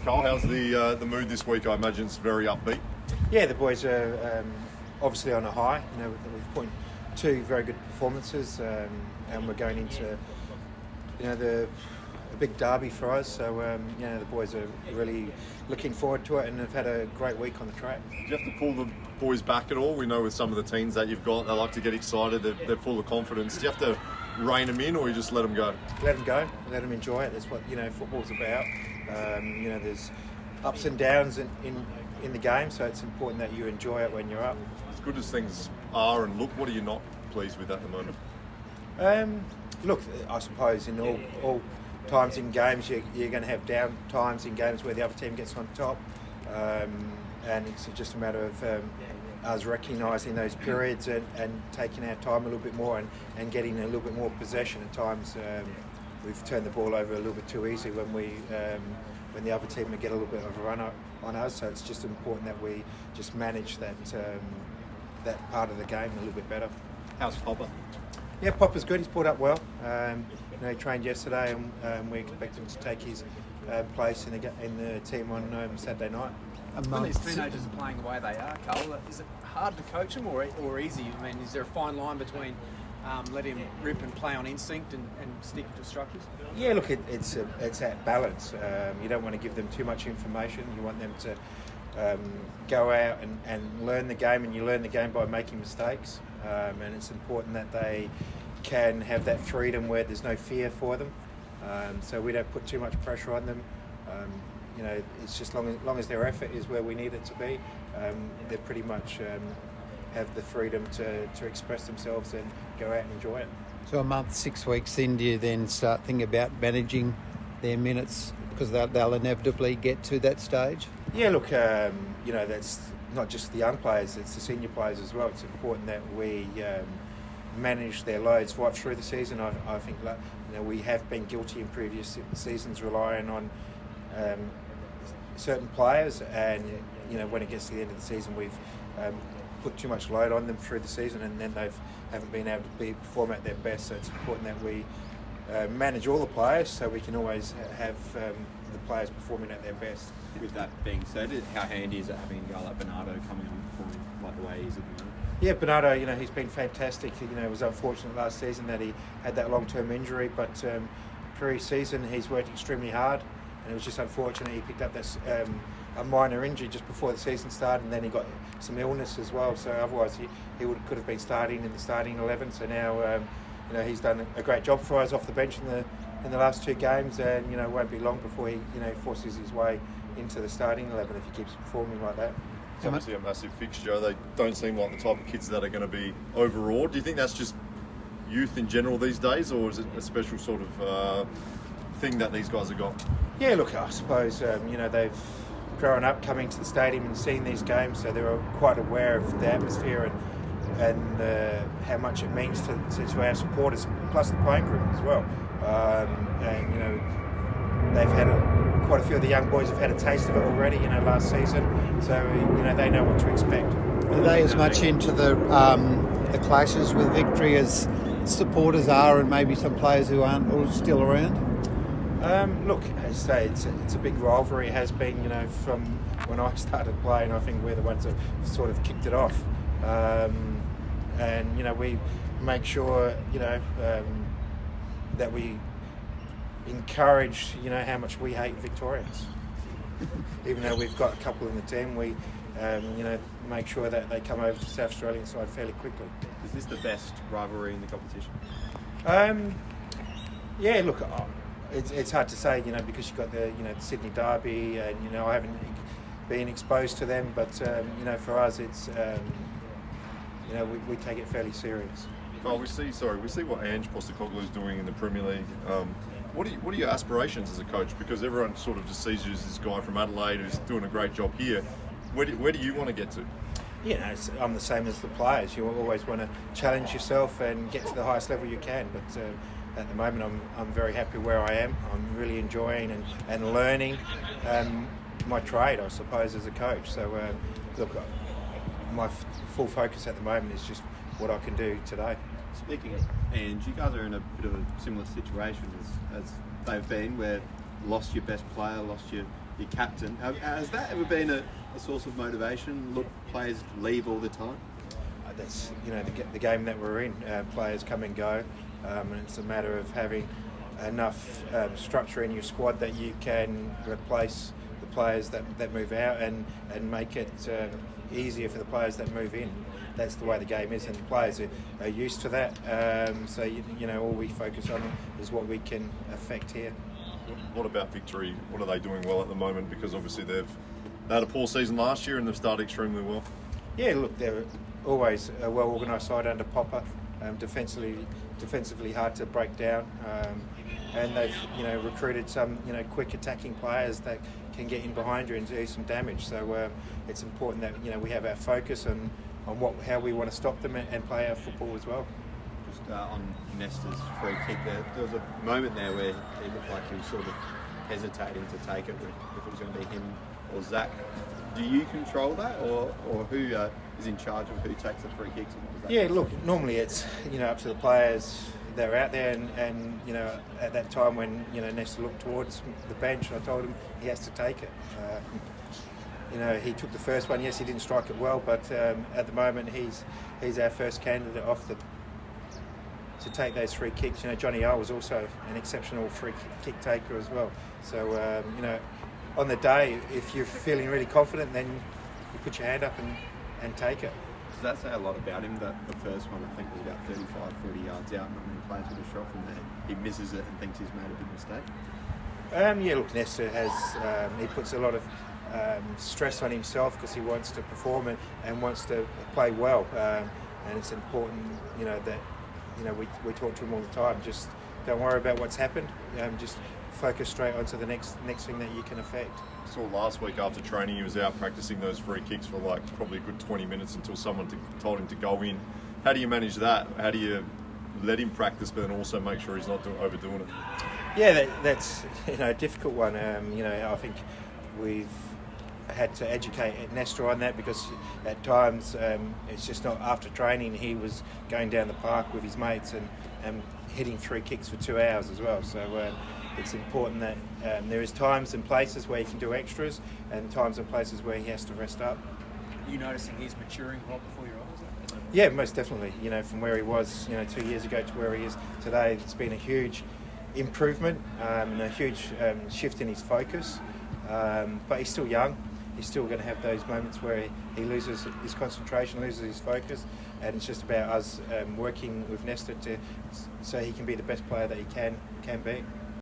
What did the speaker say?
Carl, how's the mood this week? I imagine it's very upbeat. Yeah, the boys are obviously on a high. We've put in two very good performances, and we're going into a big derby for us. So the boys are really looking forward to it and have had a great week on the track. Do you have to pull the boys back at all? We know with some of the teams that you've got, they like to get excited. They're full of confidence. Do you have to rein them in, or you just let them go? Let them go. Let them enjoy it. That's what football's about. There's ups and downs in the game, so it's important that you enjoy it when you're up. As good as things are and look, what are you not pleased with at the moment? Look, I suppose in all times in games you're going to have down times in games where the other team gets on top, and it's just a matter of us recognising those periods and taking our time a little bit more and getting a little bit more possession. At times we've turned the ball over a little bit too easy when the other team would get a little bit of a run up on us, so it's just important that we just manage that part of the game a little bit better. How's Popper? Yeah, Popper's good. He's pulled up well. He trained yesterday, and we expect him to take his place in the team on Saturday night. When these teenagers are playing the way they are, Carl, is it hard to coach them or easy? I mean, is there a fine line between letting him rip and play on instinct and stick to structures? Yeah, look, it's that balance. You don't want to give them too much information. You want them to go out and learn the game, and you learn the game by making mistakes. And it's important that they can have that freedom where there's no fear for them. So we don't put too much pressure on them. It's just long as their effort is where we need it to be, they pretty much have the freedom to express themselves and go out and enjoy it. So a month, 6 weeks in, do you then start thinking about managing their minutes because they'll inevitably get to that stage? Yeah, look, that's not just the young players, it's the senior players as well. It's important that we manage their loads right through the season. I think we have been guilty in previous seasons relying on certain players, and when it gets to the end of the season we've put too much load on them through the season, and then they haven't been able to perform at their best. So it's important that we manage all the players so we can always have the players performing at their best. With that being said, how handy is it having a guy like Bernardo coming on performing like the way he is at the moment? Yeah, Bernardo, he's been fantastic. It was unfortunate last season that he had that long-term injury, but pre-season he's worked extremely hard, and it was just unfortunate he picked up this a minor injury just before the season started, and then he got some illness as well. So otherwise he could have been starting in the starting 11. So now he's done a great job for us off the bench in the last two games, and it won't be long before he forces his way into the starting 11 if he keeps performing like that. It's obviously a massive fixture. They don't seem like the type of kids that are going to be overawed. Do you think that's just youth in general these days, or is it a special sort of thing that these guys have got? Yeah, look, I suppose they've grown up coming to the stadium and seeing these games, so they're quite aware of the atmosphere and how much it means to our supporters, plus the playing group as well. They've had quite a few of the young boys have had a taste of it already, last season, so they know what to expect. Are they as much into the clashes with Victory as supporters are, and maybe some players who aren't or still around? Look, as I say, it's a big rivalry. It has been, from when I started playing. I think we're the ones that sort of kicked it off, and we make sure that we encourage how much we hate Victorians. Even though we've got a couple in the team, we make sure that they come over to South Australian side fairly quickly. Is this the best rivalry in the competition? Yeah, look, it's hard to say, because you've got the Sydney Derby, and I haven't been exposed to them, but for us it's we take it fairly serious. Oh, we see what Ange Postecoglou's doing in the Premier League. What are your aspirations as a coach? Because everyone sort of just sees you as this guy from Adelaide who's doing a great job here. Where do you want to get to? I'm the same as the players. You always want to challenge yourself and get to the highest level you can. But at the moment, I'm very happy where I am. I'm really enjoying and learning my trade, I suppose, as a coach. So look, my full focus at the moment is just what I can do today. Speaking of Ange, you guys are in a bit of a similar situation as they've been, where lost your best player, lost your your captain. Has that ever been a source of motivation? Look, players leave all the time. That's the game that we're in. Players come and go, and it's a matter of having enough structure in your squad that you can replace the players that move out and make it easier for the players that move in. That's the way the game is, and the players are used to that. So all we focus on is what we can affect here. What about Victory? What are they doing well at the moment? Because obviously they had a poor season last year and they've started extremely well. Yeah, look, they're always a well organised side under Popper. Defensively hard to break down, and they've recruited some quick attacking players that can get in behind you and do some damage. So it's important that we have our focus on how we want to stop them and play our football as well. Just on Nestor's free kick, there was a moment there where he looked like he was sort of hesitating to take it, if it was going to be him or Zach. Do you control that, or who is in charge of who takes the free kicks? Yeah, look, normally it's up to the players that are out there, and at that time when Nestor looked towards the bench, I told him he has to take it. He took the first one. Yes, he didn't strike it well, but at the moment he's our first candidate to take those free kicks. Johnny O was also an exceptional free kick taker as well. So on the day, if you're feeling really confident, then you put your hand up and take it. Does that say a lot about him? That the first one, I think, was about 35, 40 yards out, not many players would have shot from there. He misses it and thinks he's made a big mistake. Yeah, look, Nestor has he puts a lot of stress on himself because he wants to perform and wants to play well, and it's important that we talk to him all the time. Just don't worry about what's happened. Just focus straight onto the next thing that you can affect. I saw last week after training he was out practicing those free kicks for probably a good 20 minutes until someone told him to go in. How do you manage that? How do you let him practice but then also make sure he's not overdoing it? Yeah, that's a difficult one. I think we've had to educate Nestor on that because at times it's just not after training. He was going down the park with his mates and hitting free kicks for 2 hours as well. So it's important that there is times and places where he can do extras and times and places where he has to rest up. Are you noticing he's maturing right before your eyes? Yeah, most definitely. From where he was 2 years ago to where he is today, it's been a huge improvement, a huge shift in his focus. But he's still young. He's still going to have those moments where he loses his concentration, loses his focus, and it's just about us working with Nestor so he can be the best player that he can be.